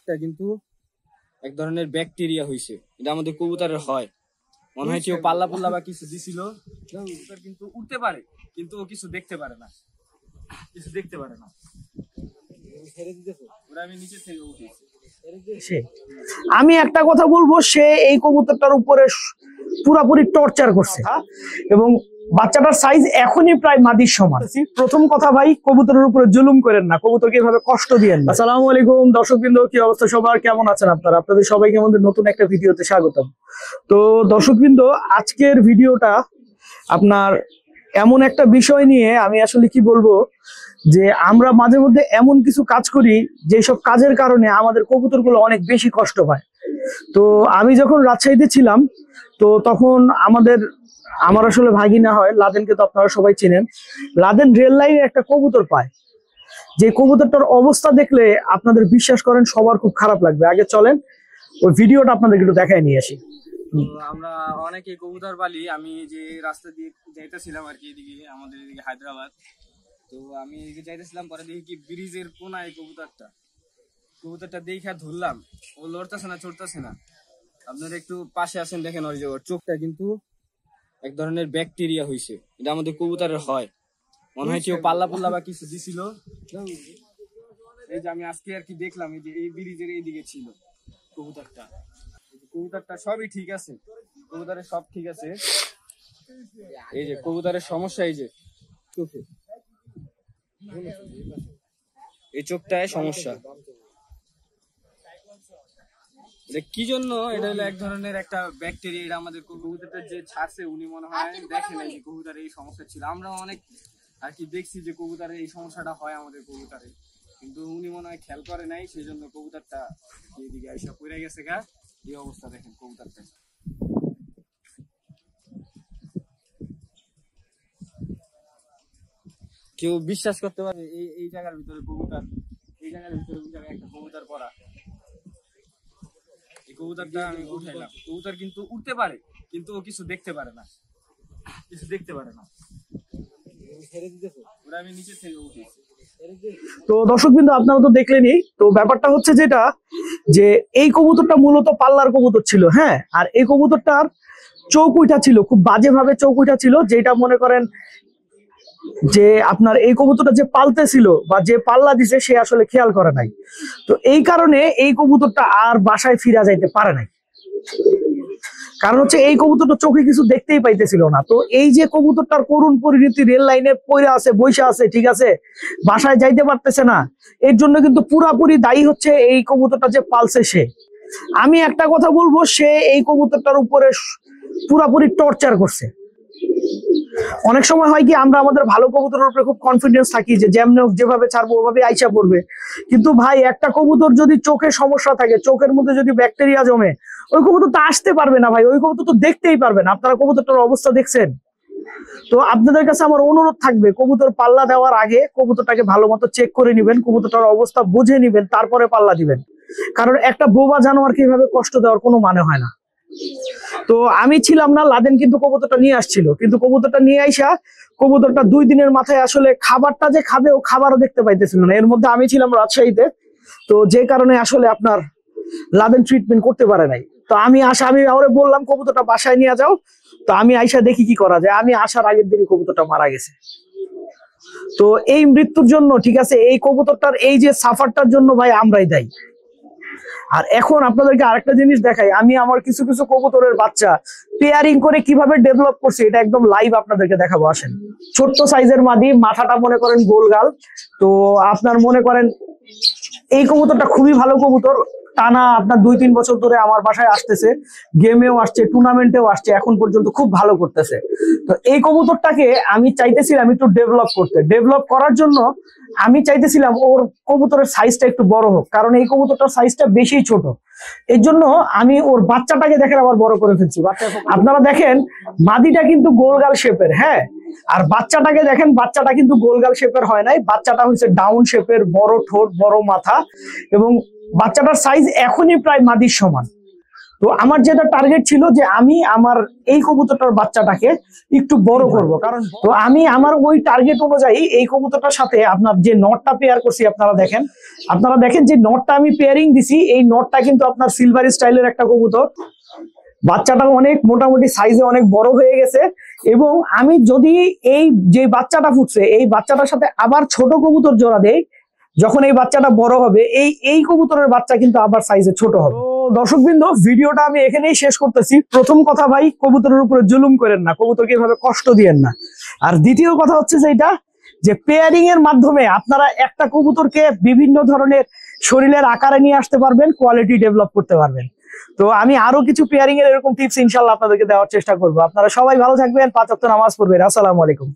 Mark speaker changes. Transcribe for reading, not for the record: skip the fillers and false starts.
Speaker 1: চোখটা কিন্তু এক ধরনের ব্যাকটেরিয়া হইছে, এটা আমাদের কবুতরের হয়। মনে হয় কেউ পাল্লা পাল্লা বা কিছু দিছিল। কবুতর কিন্তু উঠতে পারে, কিন্তু ও কিছু দেখতে পারে না, কিছু দেখতে পারে না। ওরা আমি নিচে থেকে উঠেছি।
Speaker 2: আমি একটা কথা বলবো, সে এই কবুতরটার উপরে পুরাপুরি টর্চার করছে এবং বাচ্চাটার সাইজ এখনই প্রায় মাদির সমান। প্রথম কথা ভাই, কবুতরের উপরে জুলুম করেন না, কবুতরকে এভাবে কষ্ট দিয়েন না। আসসালামু আলাইকুম দর্শকবৃন্দ, কি অবস্থা সবার, কেমন আছেন আপনারা? আপনাদের সবাইকে আমাদের নতুন একটা ভিডিওতে স্বাগতম। তো দর্শকবৃন্দ, আজকের ভিডিওটা আপনার এমন একটা বিষয় নিয়ে, আমি আসলে কি বলবো, যে আমরা মাঝে মধ্যে এমন কিছু কাজ করি যেসব কাজের কারণে আমাদের কবুতরগুলো অনেক বেশি কষ্ট পায়। তো আমি যখন রাজশাহীতে ছিলাম, তো তখন আমার আসলে ভাগিনা হয়, লাদেনকে তো আপনারা সবাই চেনেন। লাদেন রেল লাইনে একটা কবুতর পায়, যে কবুতরটার অবস্থা দেখলে আপনাদের বিশ্বাস করেন সবার খুব খারাপ লাগবে। আগে চলেন ওই ভিডিওটা আপনাদের একটু দেখায় নিয়ে আসি।
Speaker 1: আমরা অনেকে কবুতর পালি। আমি যে রাস্তা দিয়ে যাইতেছিলাম আর কি, এদিকে আমাদের এদিকে হায়দ্রাবাদ, তো আমি এদিকে যাইতেছিলাম, পরে দেখি কি ব্রিজের কোনায় কবুতরটা দেখে ধরলাম। ও লড়তেছে না, চড়তেছে না। আপনারা একটু পাশে আসেন, দেখেন ওর যে ওর চোখটা কিন্তু এক ধরনের ব্যাকটেরিয়া হইছে, এটা আমাদের কবুতরের হয়। মনে হয় কেউ পাল্লা পাল্লা বা কিছু দিছিল। এই যে আমি আজকে আর কি দেখলাম, এই যে এই ব্রিজের এইদিকে ছিল কবুতরটা সবই ঠিক আছে, কবুতরের সব ঠিক আছে। এই যে কবুতরের সমস্যা, এই যে চোখে, এই চোখটায় সমস্যা। এটা কি জন্য? এটা হলো এক ধরনের একটা ব্যাকটেরিয়া। এটা আমাদের কবুতরটা যে ছাড়ছে, উনি মনে হয় দেখেন এই কবুতরের এই সমস্যা ছিল। আমরা অনেক আর কি দেখছি যে কবুতরের এই সমস্যাটা হয় আমাদের কবুতরে, কিন্তু উনি মনে হয় খেয়াল করে নাই, সেই জন্য কবুতরটা এইদিকে আইসা পড়ে গেছে গা। এই অবস্থা দেখেন কবুতরটা। কেউ বিশ্বাস করতে পারবে এই জায়গার ভিতরে কবুতর, এই জায়গার ভিতরে একটা কবুতর পড়া। এই কবুতরটা আমি উঠাইলাম। কবুতর কিন্তু উঠতে পারে, কিন্তু ও কিছু দেখতে পারে না, কিছু দেখতে পারে না। ওরা আমি নিচে থেকে উঠেছি।
Speaker 2: তো দর্শকবৃন্দ, আপনারা তো দেখলেনই। তো ব্যাপারটা হচ্ছে যেটা, যে এই কবুতরটা মূলত পাল্লার কবুতর ছিল, হ্যাঁ। আর এই কবুতরটার চৌকুইটা ছিল, খুব বাজেভাবে চৌকুইটা ছিল, যেটা মনে করেন যে আপনার এই কবুতরটা যে পালতেছিল বা যে পাল্লা দিছে সে আসলে খেয়াল করে নাই। তো এই কারণে এই কবুতরটা আর বাসায় ফিরা যাইতে পারে নাই। কারণ হচ্ছে এই কবুতরটা চোখে কিছু দেখতেই পাইতেছিল না। তো এই যে কবুতরটার করুণ পরিণতি, রেল লাইনে পড়ে আছে, বসে আছে, ঠিক আছে, বাসায় যাইতে পারতেছে না, এর জন্য কিন্তু পুরাপুরি দায়ী হচ্ছে এই কবুতরটা যে পালছে সে। আমি একটা কথা বলবো, সে এই কবুতরটার উপরে পুরাপুরি টর্চার করছে। অনেক সময় হয় কি, আমরা আমাদের ভালো কবুতরের উপরে খুব কনফিডেন্স থাকি যে যেভাবে ছাড়বো ওভাবে আইসা পড়বে, কিন্তু ভাই একটা কবুতর যদি চোখে সমস্যা থাকে, চোখের মধ্যে যদি ব্যাকটেরিয়া জমে, ওই কবুতর তো আসতে পারবে না ভাই, ওই কবুতর তো দেখতেই পারবে না। আপনারা কবুতরটার অবস্থা দেখছেন। তো আপনাদের কাছে আমার অনুরোধ থাকবে, কবুতর পাল্লা দেওয়ার আগে কবুতরটাকে ভালো মতো চেক করে নিবেন, কবুতরটার অবস্থা বুঝে নিবেন, তারপরে পাল্লা দিবেন। কারণ একটা বোবা জানোয়ারকে এইভাবে কষ্ট দেওয়ার কোনো মানে হয় না। তো আমি ছিলাম না, লাদেন কিন্তু কবুতরটা নিয়ে আসছিল, কিন্তু কবুতরটা নিয়ে আইসা কবুতরটা 2 দিনের মাথায় আসলে খাবারটা যে খাবে, ও খাবারও দেখতে পাইতেছিল না। এর মধ্যে আমি ছিলাম রাজশাহীতে, তো যে কারণে আসলে আপনার লাদেন ট্রিটমেন্ট করতে পারে নাই। তো আমি ওরে বললাম কবুতরটা বাসায় নিয়ে যাও। তো আমি আইসা দেখি কি করা যায়। আমি আসার আগের দিনই কবুতরটা মারা গেছে। তো এই মৃত্যুর জন্য, ঠিক আছে, এই কবুতরটার এই যে সাফারটার জন্য ভাই আমরাই দায়ী। আর এখন আপনাদেরকে আরেকটা জিনিস দেখাই, আমি আমার কিছু কিছু কবুতরের বাচ্চা পেয়ারিং করে কিভাবে ডেভেলপ করছি, এটা একদম লাইভ আপনাদেরকে দেখাবো। আসেন। ছোট্ট সাইজের মাদি, মাথাটা মনে করেন গোলগাল। তো আপনার মনে করেন এই কবুতরটা খুবই ভালো কবুতর, টানা আপনার 2-3 বছর ধরে আমার বাসায় আসতেছে, গেমেও আসছে, টুর্নামেন্টেও আসছে, এখন পর্যন্ত খুব ভালো করতেছে। তো এই কবুতরটাকে আমি চাইতেছিলাম একটু ডেভেলপ করার জন্য আমি চাইতেছিলাম ওর কবুতরের সাইজটা একটু বড় হোক, কারণ এই কবুতরটার সাইজটা বেশি ছোট। এর জন্য আমি ওর বাচ্চাটাকে দেখেন আবার বড় করে ফেলছি। আপনারা দেখেন মাদিটা কিন্তু গোলগাল শেপের, হ্যাঁ, আর বাচ্চাটাকে দেখেন, বাচ্চাটা কিন্তু গোলগাল শেপের হয় নাই, বাচ্চাটা হচ্ছে ডাউন শেপের, বড় ঠোঁট, বড় মাথা, এবং বাচ্চাটার সাইজ এখনই প্রায় মাদির সমান। তো আমার যেটা টার্গেট ছিল যে আমি আমার এই কবুতরটার বাচ্চাটাকে একটু বড় করব, কারণ তো আমি আমার ওই টার্গেট অনুযায়ী এই কবুতরটার সাথে আপনার যে নটটা পেয়ার করছি আপনারা দেখেন যে নটটা আমি পেয়ারিং দিছি, এই নটটা কিন্তু আপনার সিলভার স্টাইলের একটা কবুতর। বাচ্চাটা অনেক মোটামুটি সাইজে অনেক বড় হয়ে গেছে, এবং আমি যদি এই যে বাচ্চাটা ফুটছে এই বাচ্চাটার সাথে আবার ছোট কবুতর জোড়া দেই, যখন এই বাচ্চাটা বড় হবে এই কবুতরের বাচ্চা কিন্তু আবার সাইজে ছোট হবে। তো দর্শকবৃন্দ, ভিডিওটা আমি এখানেই শেষ করতেছি। প্রথম কথা ভাই, কবুতরের উপরে জুলুম করেন না, কবুতরকে এভাবে কষ্ট দিয়েন না। আর দ্বিতীয় কথা হচ্ছে যে এটা যে পেয়ারিং এর মাধ্যমে আপনারা একটা কবুতরকে বিভিন্ন ধরনের শরীরের আকারে নিয়ে আসতে পারবেন, কোয়ালিটি ডেভেলপ করতে পারবেন। তো আমি আরো কিছু পেয়ারিং এর এরকম টিপস ইনশাল্লাহ আপনাদেরকে দেওয়ার চেষ্টা করবো। আপনারা সবাই ভালো থাকবেন, 5 ওয়াক্ত নামাজ পড়বেন। আসসালামু আলাইকুম।